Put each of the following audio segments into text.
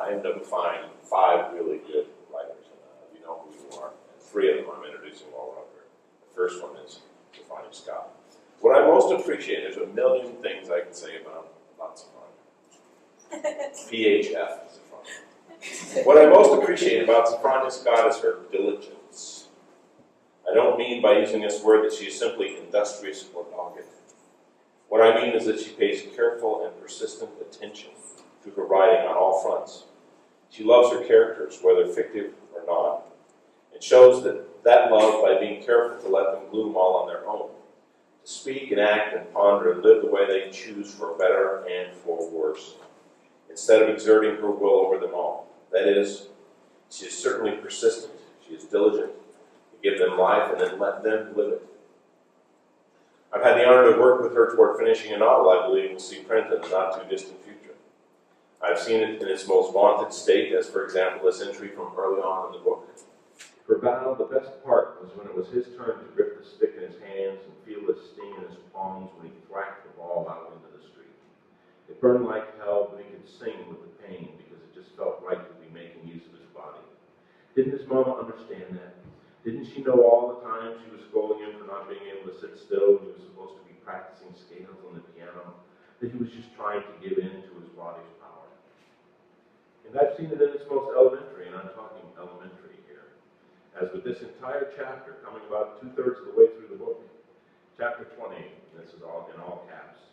time to find 5 really good writers. You know who you are. And 3 of them I'm introducing while we're up here. The first one is Sophfronia Scott. What I most appreciate, there's a million things I can say about Sophfronia. PHF, Sophfronia. What I most appreciate about Sophfronia Scott is her diligence. I don't mean by using this word that she is simply industrious or dogged. What I mean is that she pays careful and persistent attention to her writing on all fronts. She loves her characters, whether fictive or not, and shows that love by being careful to let them bloom all on their own, to speak and act and ponder and live the way they choose for better and for worse, instead of exerting her will over them all. That is, she is certainly persistent, she is diligent, to give them life and then let them live it. I've had the honor to work with her toward finishing a novel I believe will see print in the not-too-distant future. I've seen it in its most vaunted state, as for example this entry from early on in the book. For Val, the best part was when it was his turn to grip the stick in his hands and feel the sting in his palms when he thwacked the ball out into the street. It burned like hell, but he could sing with the pain because it just felt right to be making use of his body. Didn't his mama understand that? Didn't she know all the time she was scolding him for not being able to sit still when he was supposed to be practicing scales on the piano? That he was just trying to give in to his body's power. And I've seen it in its most elementary, and I'm talking elementary here. As with this entire chapter, coming about 2/3 of the way through the book, chapter 20, and this is all in all caps.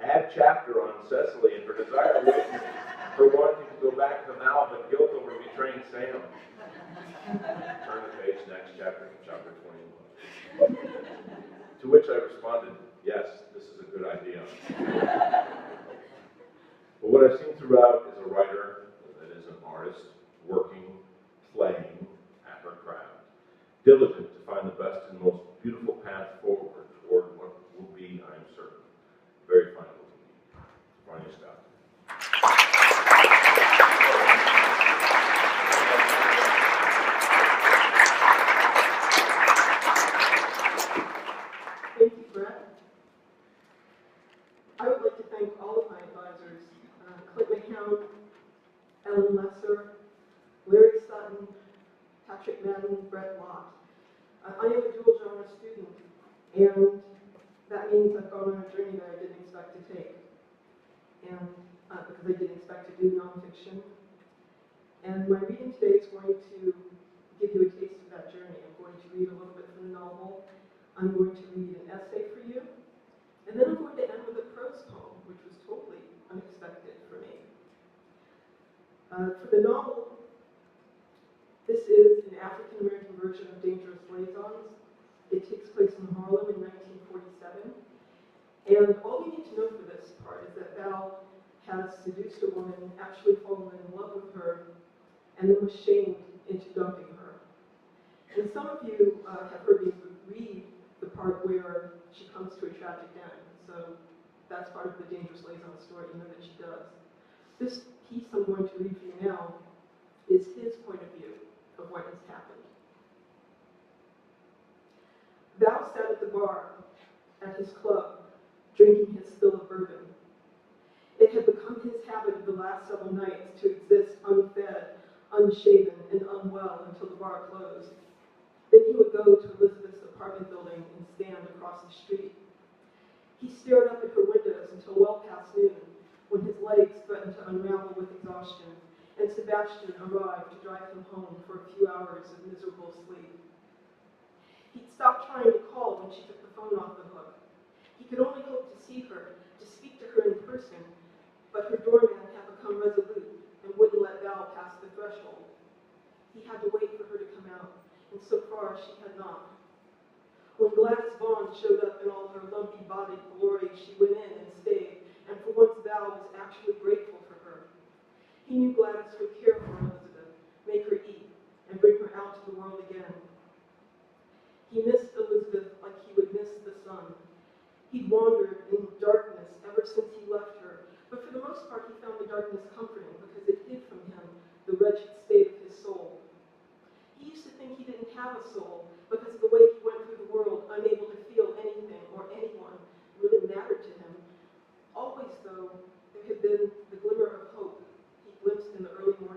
Add chapter on Cecily and her desire awakened for wanting to go back to Val, but guilt over betraying Sam. Turn the page, next chapter, chapter 21. To which I responded, yes, this is a good idea. But what I've seen throughout is a writer that is an artist, working, playing at her craft, diligent to find the best and most beautiful path forward toward what will be, I am certain, very fine looking. Sophfronia Scott. Thank you, Bret. I would like to thank all of my advisors, Clint McCown, Ellen Lesser, Larry Sutton, Patrick Madden, Bret Lott. I am a dual genre student, and that means I've gone on a journey that I didn't expect to take. And because I didn't expect to do nonfiction. And my reading today is going to give you a taste of that journey. I'm going to read a little bit from the novel. I'm going to read an essay for you. And then I'm going to end with a prose poem, which was totally unexpected for me. For the novel, this is an African-American version of Dangerous Liaisons. It takes place in Harlem in 1947. And all you need to know for this part is that Val has seduced a woman, actually fallen in love with her, and then was shamed into dumping her. And some of you have heard me read the part where she comes to a tragic end. So that's part of the Dangerous Liaison story, you know that she does. This piece I'm going to read for you now is his point of view of what has happened. Val sat at the bar at his club, drinking his fill of bourbon. It had become his habit of the last several nights to exist unfed, unshaven, and unwell until the bar closed. Then he would go to Elizabeth's apartment building and stand across the street. He stared up at her windows until well past noon, when his legs threatened to unravel with exhaustion, and Sebastian arrived to drive him home for a few hours of miserable sleep. He'd stopped trying to call when she took the phone off the hook. He could only hope to see her, to speak to her in person, but her doorman had become resolute and wouldn't let Val pass the threshold. He had to wait for her to come out, and so far she had not. When Gladys Vaughn showed up in all her lumpy-bodied glory, she went in and stayed, and for once Val was actually grateful for her. He knew Gladys would care for Elizabeth, make her eat, and bring her out to the world again. He missed Elizabeth like he would miss the sun. He'd wandered in darkness ever since he left her, but for the most part he found the darkness comforting because it hid from him the wretched state of his soul. He used to think he didn't have a soul because of the way he went through the world, unable to feel anything or anyone really mattered to him. Always, though, there had been the glimmer of hope he glimpsed in the early morning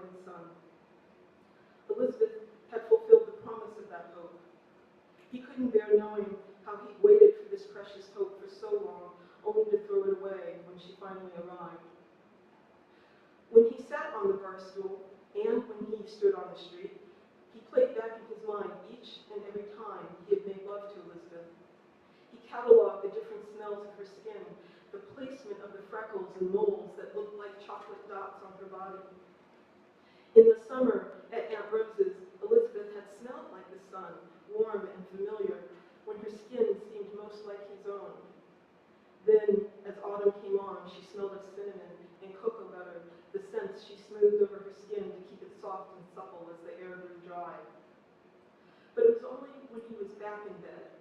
arrived. When he sat on the bar stool and when he stood on the street, he played back in his mind each and every time he had made love to Elizabeth. He cataloged the different smells of her skin, the placement of the freckles and moles that looked like chocolate dots on her body. In the summer, at Aunt Rose's, Elizabeth had smelled like the sun, warm and familiar, when her skin seemed most like his own. Then, as autumn came on, she smelled of cinnamon and cocoa butter, the scents she smoothed over her skin to keep it soft and supple as the air grew dry. But it was only when he was back in bed,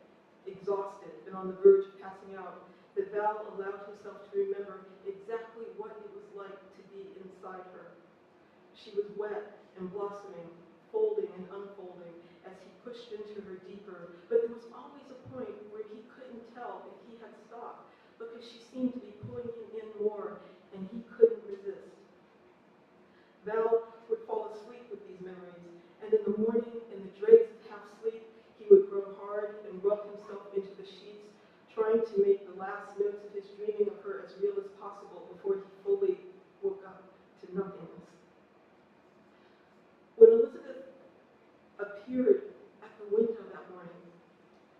exhausted and on the verge of passing out, that Val allowed himself to remember exactly what it was like to be inside her. She was wet and blossoming, folding and unfolding as he pushed into her deeper, but there was always a point where he couldn't tell if he had stopped, because she seemed to be pulling him in more, and he couldn't resist. Val would fall asleep with these memories, and in the morning, in the dregs of half-sleep, he would grow hard and rub himself into the sheets, trying to make the last notes of his dreaming of her as real as possible before he fully woke up to nothingness. When Elizabeth appeared at the window that morning,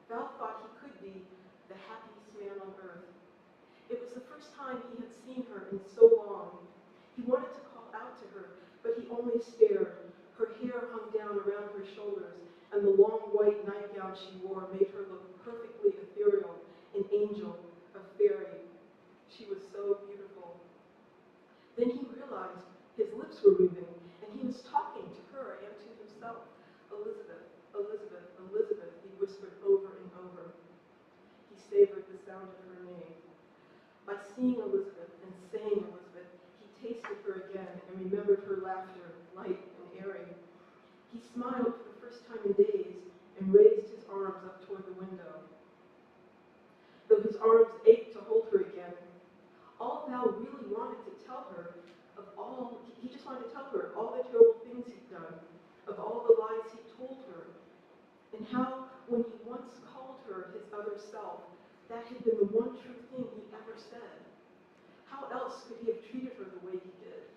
Val thought he could be the happiest man on earth. It was the first time he had seen her in so long. He wanted to call out to her, but he only stared. Her hair hung down around her shoulders, and the long white nightgown she wore made her look perfectly ethereal, an angel, a fairy. She was so beautiful. Then he realized his lips were moving, and he was talking to her and to himself. Elizabeth, Elizabeth, Elizabeth, he whispered over and over. He savored the sound of her name. By seeing Elizabeth and saying Elizabeth, he tasted her again and remembered her laughter, light and airy. He smiled for the first time in days and raised his arms up toward the window. Though his arms ached to hold her again, all Val really wanted to tell her he just wanted to tell her all the terrible things he'd done, of all the lies he told her, and how, when he once called her his other self, that had been the one true thing he ever said. How else could he have treated her the way he did?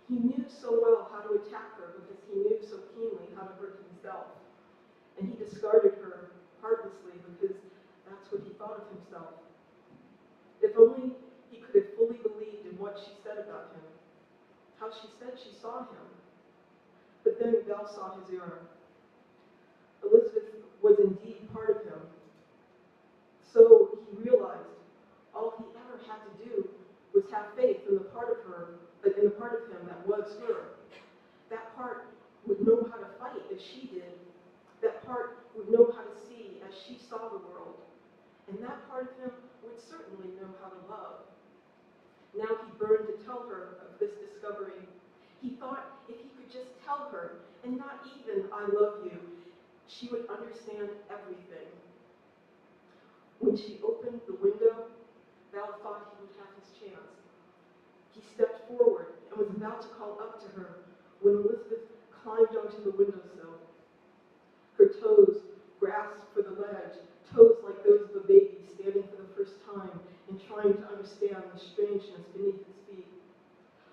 He knew so well how to attack her because he knew so keenly how to hurt himself. And he discarded her heartlessly because that's what he thought of himself. If only he could have fully believed in what she said about him, how she said she saw him. But then Val saw his error. Elizabeth was indeed part of him. So he realized all he ever had to do was have faith in the part of him that was her. That part would know how to fight as she did. That part would know how to see as she saw the world. And that part of him would certainly know how to love. Now he burned to tell her of this discovery. He thought if he could just tell her, and not even "I love you," she would understand everything. When she opened the window, Val thought he would have his chance. He stepped forward and was about to call up to her when Elizabeth climbed onto the windowsill. Her toes grasped for the ledge, toes like those of a baby standing for the first time and trying to understand the strangeness beneath its feet.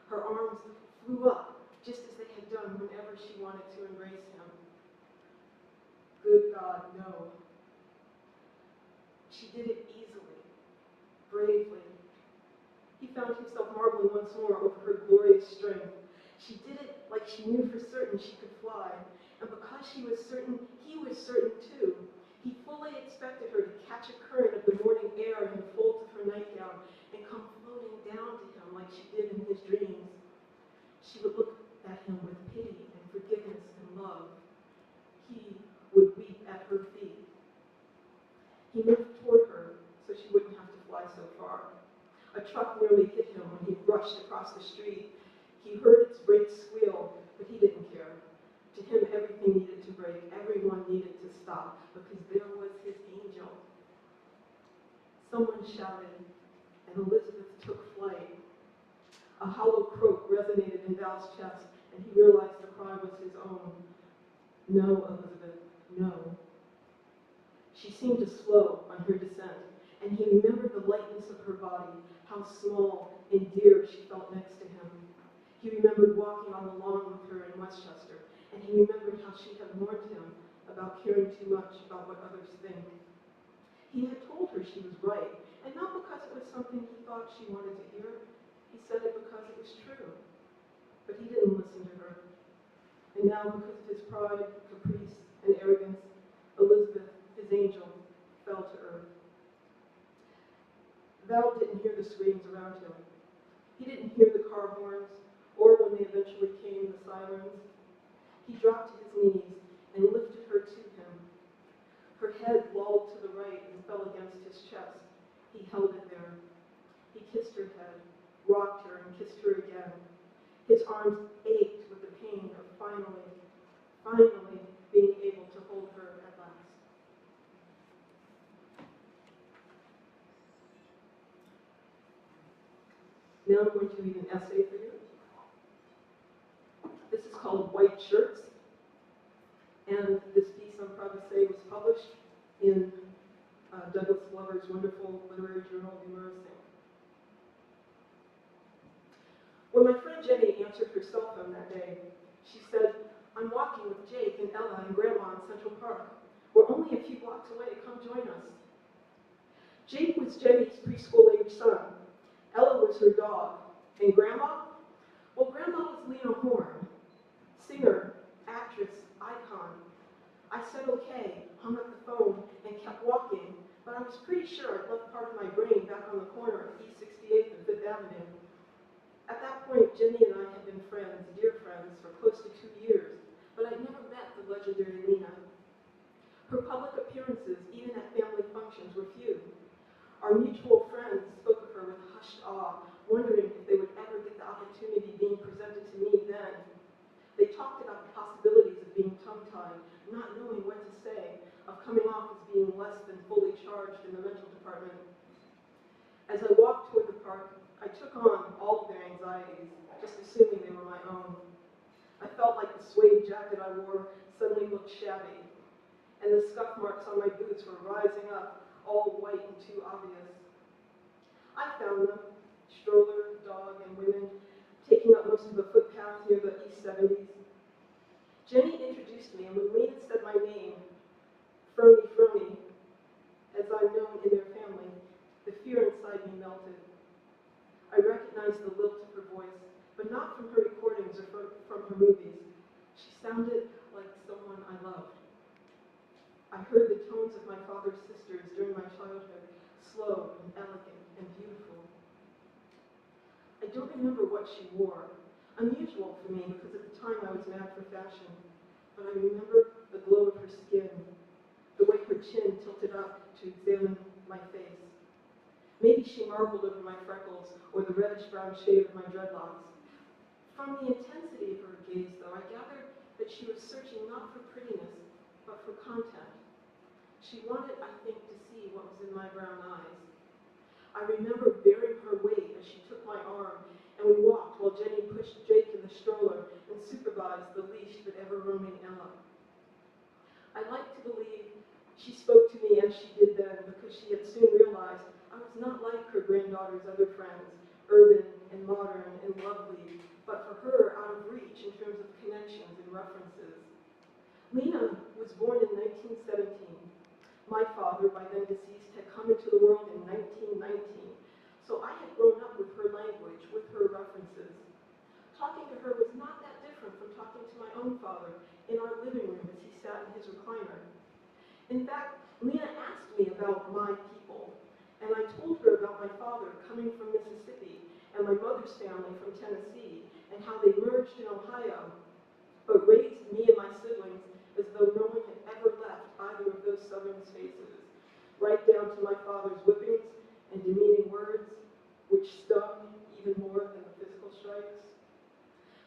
Her arms flew up, just as they had done whenever she wanted to embrace him. Good God, no. She did it easily, bravely. He found himself marveling once more over her glorious strength. She did it like she knew for certain she could fly, and because she was certain, he was certain too. He fully expected her to catch a current of the morning air in the folds of her nightgown and come floating down to him like she did in his dreams. She would look at him with pity and forgiveness and love. He would weep at her feet. He moved toward her so she wouldn't have to fly so far. A truck nearly hit him when he rushed across the street. He heard its brakes squeal, but he didn't care. To him, everything needed to break. Everyone needed to stop, because there was his angel. Someone shouted, and Elizabeth took flight. A hollow croak resonated in Val's chest, and he realized the cry was his own. No, Elizabeth, no. She seemed to slow on her descent, and he remembered the lightness of her body, how small and dear she felt next to him. He remembered walking on the lawn with her in Westchester, and he remembered how she had warned him about caring too much about what others think. He had told her she was right, and not because it was something he thought she wanted to hear. He said it because it was true. But he didn't listen to her. And now, because of his pride, caprice, and arrogance, Elizabeth, his angel, fell to earth. Val didn't hear the screams around him. He didn't hear the car horns, or when they eventually came, the sirens. He dropped to his knees and lifted her to him. Her head lolled to the right and fell against his chest. He held it there. He kissed her head, rocked her, and kissed her again. His arms ached with the pain of finally being able to hold her at last. Now I'm going to read an essay for you. This is called White Shirts, and this piece, I'm proud to say, was published in Douglas Glover's wonderful literary journal, Humorousing. When my friend Jenny answered her cell phone that day, she said, "I'm walking with Jake and Ella and Grandma in Central Park. We're only a few blocks away. Come join us." Jake was Jenny's preschool-age son. Ella was her dog. And Grandma? Well, Grandma was Lena Horne, singer, actress, icon. I said okay, hung up the phone, and kept walking, but I was pretty sure I'd left part of my brain back on the corner of East 68th and Fifth Avenue. At that point, Jenny and I had been friends, dear friends, for close to 2 years, but I'd never met the legendary Lena. Her public appearances, even at family functions, were few. Our mutual friends spoke of her with hushed awe, wondering if they would ever get the opportunity being presented to me then. They talked about the possibilities of being tongue-tied, not knowing what to say, of coming off as being less than fully charged in the mental department. As I walked toward the park, I took on all of their anxieties, just assuming they were my own. I felt like the suede jacket I wore suddenly looked shabby, and the scuff marks on my boots were rising up, all white and too obvious. I found them, stroller, dog, and women, taking up most of the footpath near the East 70s. Jenny introduced me, and when Lena said my name, Frony, as I'm known in their family, the fear inside me melted. I recognized the lilt of her voice, but not from her recordings or from her movies. She sounded like someone I loved. I heard the tones of my father's sisters during my childhood, slow and elegant and beautiful. I don't remember what she wore, unusual for me because at the time I was mad for fashion, but I remember the glow of her skin, the way her chin tilted up to examine my face. Maybe she marveled over my freckles or the reddish-brown shade of my dreadlocks. From the intensity of her gaze, though, I gathered that she was searching not for prettiness, but for content. She wanted, I think, to see what was in my brown eyes. I remember bearing her weight as she took my arm, and we walked while Jenny pushed Jake in the stroller and supervised the leash but ever-roaming Ella. I like to believe she spoke to me as she did then because she had soon realized I was not like her granddaughter's other friends, urban and modern and lovely, but for her out of reach in terms of connections and references. Lena was born in 1917. My father, by then deceased, had come into the world in 1919, so I had grown up with her language, with her references. Talking to her was not that different from talking to my own father in our living room as he sat in his recliner. In fact, Lena asked me about my people, and I told her about my father coming from Mississippi and my mother's family from Tennessee, and how they merged in Ohio, but raised me and my siblings as though no one had ever left either of those southern spaces, right down to my father's whippings and demeaning words, which stung even more than the physical strikes.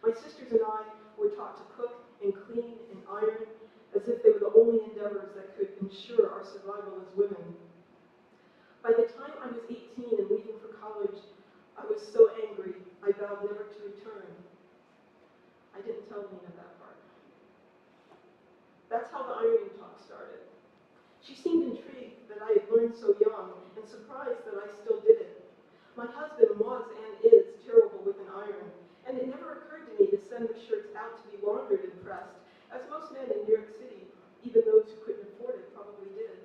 My sisters and I were taught to cook and clean and iron as if they were the only endeavors that could ensure our survival as women. By the time I was 18 and leaving for college, I was so angry I vowed never to return. I didn't tell Lena that part. That's how the ironing talk started. She seemed intrigued that I had learned so young and surprised that I still did it. My husband was and is and it never occurred to me to send the shirts out to be laundered and pressed, as most men in New York City, even those who couldn't afford it, probably did.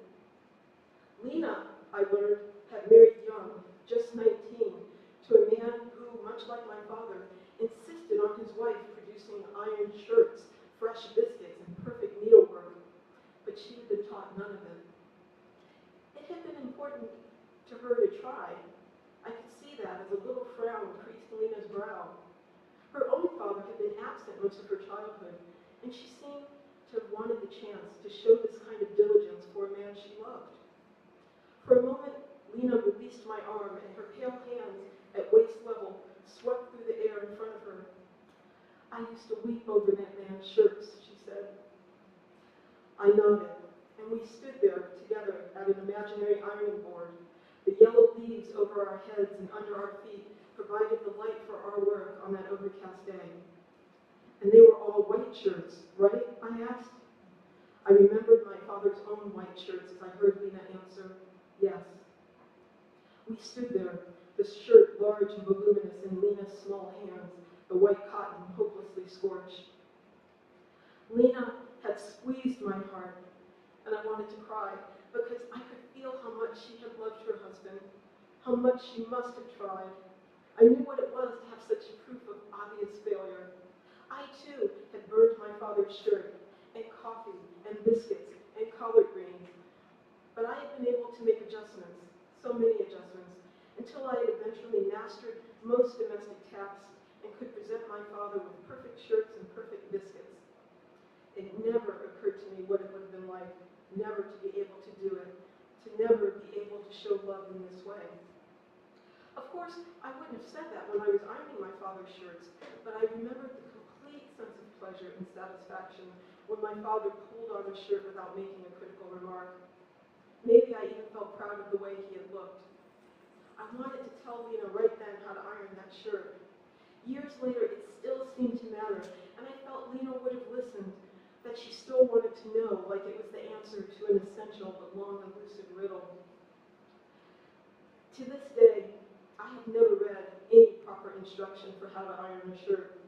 Lena, I learned, had married young, just 19, to a man who, much like my father, insisted on his wife producing ironed shirts, fresh biscuits, and perfect needlework, but she had been taught none of it. It had been important to her to try. I could see that as a little frown creased Lena's brow. Her own father had been absent most of her childhood, and she seemed to have wanted the chance to show this kind of diligence for a man she loved. For a moment, Lena released my arm, and her pale hands at waist level swept through the air in front of her. I used to weep over that man's shirts, she said. I nodded, and we stood there together at an imaginary ironing board. The yellow leaves over our heads and under our feet provided the light for our work on that overcast day. And they were all white shirts, right? I asked. I remembered my father's own white shirts as I heard Lena answer, yes. We stood there, the shirt large and voluminous in Lena's small hands, the white cotton hopelessly scorched. Lena had squeezed my heart, and I wanted to cry, because I could feel how much she had loved her husband, how much she must have tried. I knew what it was to have such proof of obvious failure. I, too, had burned my father's shirt, and coffee, and biscuits, and collard greens. But I had been able to make adjustments, so many adjustments, until I had eventually mastered most domestic tasks and could present my father with perfect shirts and perfect biscuits. It never occurred to me what it would have been like never to be able to do it, to never be able to show love in this way. Of course, I wouldn't have said that when I was ironing my father's shirts, but I remembered the complete sense of pleasure and satisfaction when my father pulled on a shirt without making a critical remark. Maybe I even felt proud of the way he had looked. I wanted to tell Lena right then how to iron that shirt. Years later, it still seemed to matter, and I felt Lena would have listened, that she still wanted to know, like it was the answer to an essential but long elusive riddle. To this day, I have never read any proper instruction for how to iron a shirt.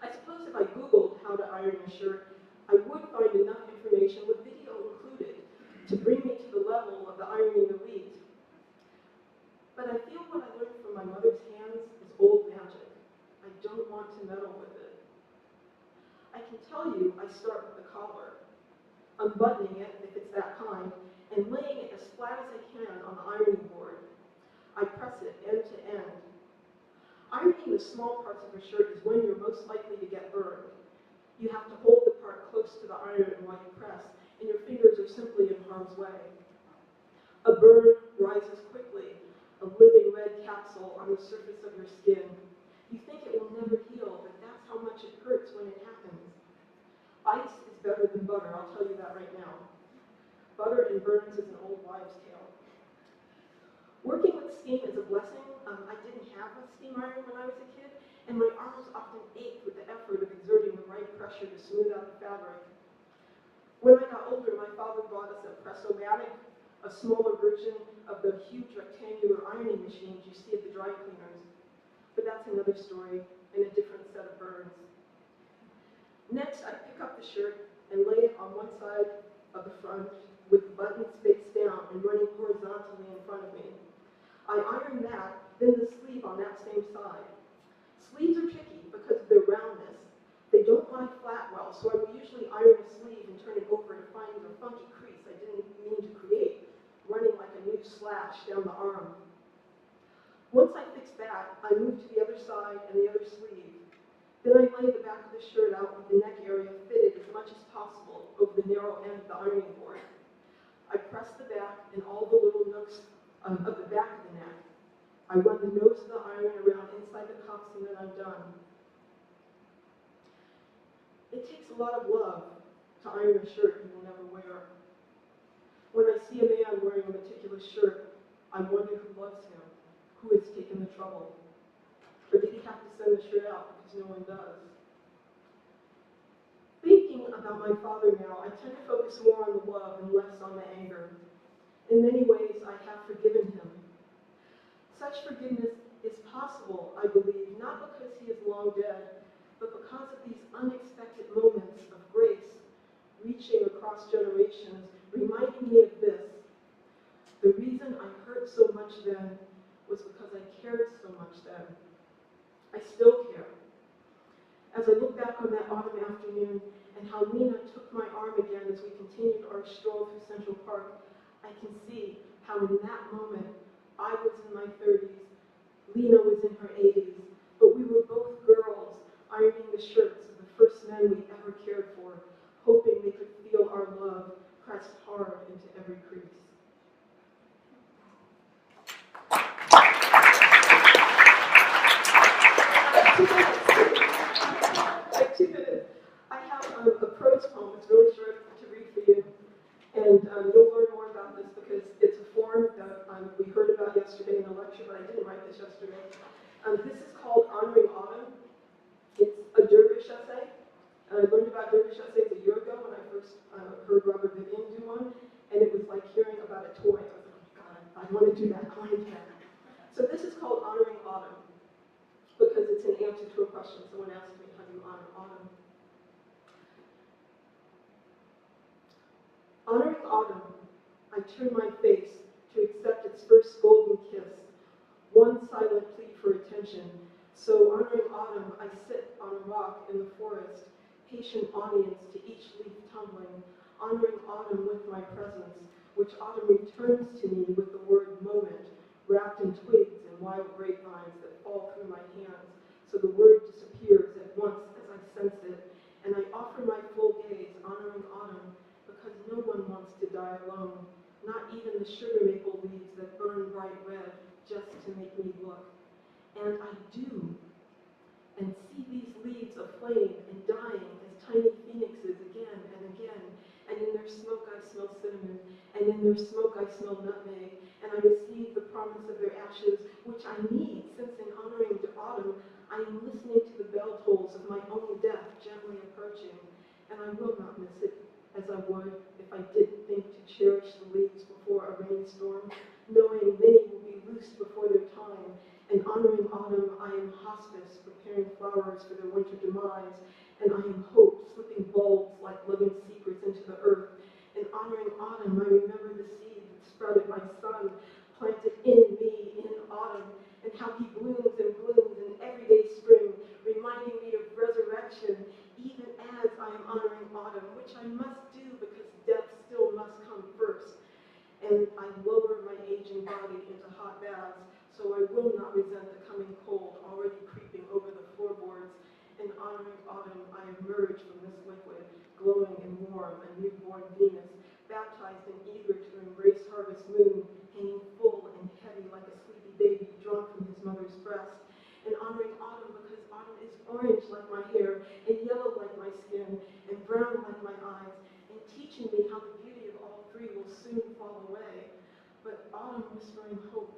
I suppose if I Googled how to iron a shirt, I would find enough information with video included to bring me to the level of the ironing elite. But I feel what I learned from my mother's hands is old magic. I don't want to meddle with it. I can tell you I start with the collar, unbuttoning it if it's that kind, and laying it as flat as I can on the ironing board. I press it end to end. Ironing the small parts of a shirt is when you're most likely to get burned. You have to hold the part close to the iron while you press, and your fingers are simply in harm's way. A burn rises quickly, a living red capsule on the surface of your skin. You think it will never heal, but that's how much it hurts when it happens. Ice is better than butter, I'll tell you that right now. Butter and burns is an old wives' tale. Working with steam is a blessing. I didn't have a steam iron when I was a kid, and my arms often ached with the effort of exerting the right pressure to smooth out the fabric. When I got older, my father bought us a Press-O-Matic, a smaller version of the huge rectangular ironing machines you see at the dry cleaners. But that's another story and a different set of burns. Next, I pick up the shirt and lay it on one side of the front with the buttons face down and running horizontally in front of me. I iron that, then the sleeve on that same side. Sleeves are tricky because of their roundness. They don't lie flat well, so I will usually iron a sleeve and turn it over to find the funky crease I didn't mean to create, running like a new slash down the arm. Once I fix that, I move to the other side and the other sleeve. Then I lay the back of the shirt out with the neck area fitted as much as possible over the narrow end of the ironing board. I press the back and all the little nooks of the back of the neck. I run the nose of the iron around inside the cuffs and then I'm done. It takes a lot of love to iron a shirt you will never wear. When I see a man wearing a meticulous shirt, I wonder who loves him, who has taken the trouble. Or did he have to send the shirt out because no one does? Thinking about my father now, I tend to focus more on the love and less on the anger. In many ways, I have forgiven him. Such forgiveness is possible, I believe, not because he is long long dead, but because of these unexpected moments of grace, reaching across generations, reminding me of this. The reason I hurt so much then was because I cared so much then. I still care. As I look back on that autumn afternoon and how Lena took my arm again as we continued our stroll through Central Park, I can see how in that moment I was in my 30s, Lena was in her 80s, but we were both girls ironing the shirts of the first men we ever cared for, hoping they could feel our love pressed hard into every crease. Like 2 minutes. I have a prose poem. It's really short to read for you. And you'll learn more about this because it's a form that we heard about yesterday in a lecture, but I didn't write this yesterday. This is called Honoring Autumn. It's a dervish essay. I learned about dervish essays a year ago when I first heard Robert Vivian do one, and it was like hearing about a toy. I was like, oh God, I want to do that. I want to do that. So this is called Honoring Autumn because it's an answer to a question. Someone asked me, how do you honor autumn? Honoring autumn, I turn my face to accept its first golden kiss, one silent plea for attention. So honoring autumn, I sit on a rock in the forest, patient audience to each leaf tumbling, honoring autumn with my presence, which autumn returns to me with the word moment, wrapped in twigs and wild grapevines that fall through my hands. So the word disappears at once as I sense it, and I offer my full gaze, honoring autumn, because no one wants to die alone, not even the sugar maple leaves that burn bright red just to make me look. And I do, and see these leaves aflame and dying as tiny phoenixes again and again, and in their smoke I smell cinnamon, and in their smoke I smell nutmeg, and I receive the promise of their ashes, which I need, since in honoring autumn, I am listening to the bell tolls of my own death gently approaching, and I will not miss it, as I would if I didn't think to cherish the leaves before a rainstorm, knowing many will be loosed before their time, and honoring autumn, I am hospice, preparing flowers for their winter demise, and I am hope, slipping bulbs like living secrets into the earth, and honoring autumn, I remember the seed that sprouted my son, planted in me in autumn, and how he blooms and blooms in everyday spring, reminding me of resurrection, even as I am honoring autumn, which I must do because death still must come first. And I lower my aging body into hot baths, so I will not resent the coming cold already creeping over the floorboards. And honoring autumn, I emerge from this liquid, glowing and warm, a newborn Venus, baptized and eager to embrace harvest moon, hanging full and heavy like a sleepy baby drawn from his mother's breast. And honoring autumn because autumn is orange like my hair, and yellow like my skin, and brown like my eyes, and teaching me how the beauty of all three will soon fall away. But autumn whispering hope,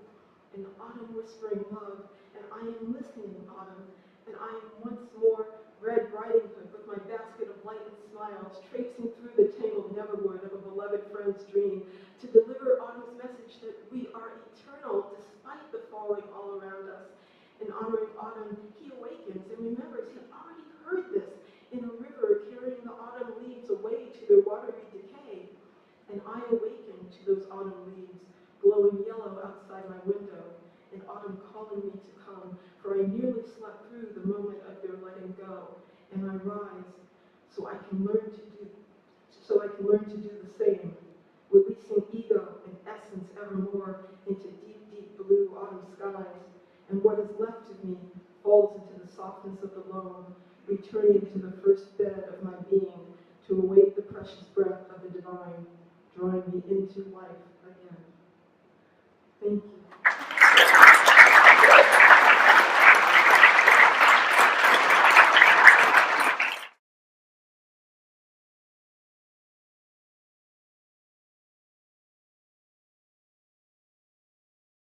and autumn whispering love, and I am listening, autumn, and I am once more Red Riding Hood with my basket of light and smiles, traipsing through the tangled neverwood of a beloved friend's dream, to deliver autumn's message that we are eternal despite the falling all around us. And honoring autumn, he awakens and remembers he already heard this in a river carrying the autumn leaves away to their watery decay. And I awaken to those autumn leaves, glowing yellow outside my window, and autumn calling me to come, for I nearly slept through the moment of their letting go. And I rise, so I can learn to do the same, releasing ego and essence evermore into deep, deep blue autumn skies. And what is left of me falls into the softness of the loam, returning to the first bed of my being to await the precious breath of the divine, drawing me into life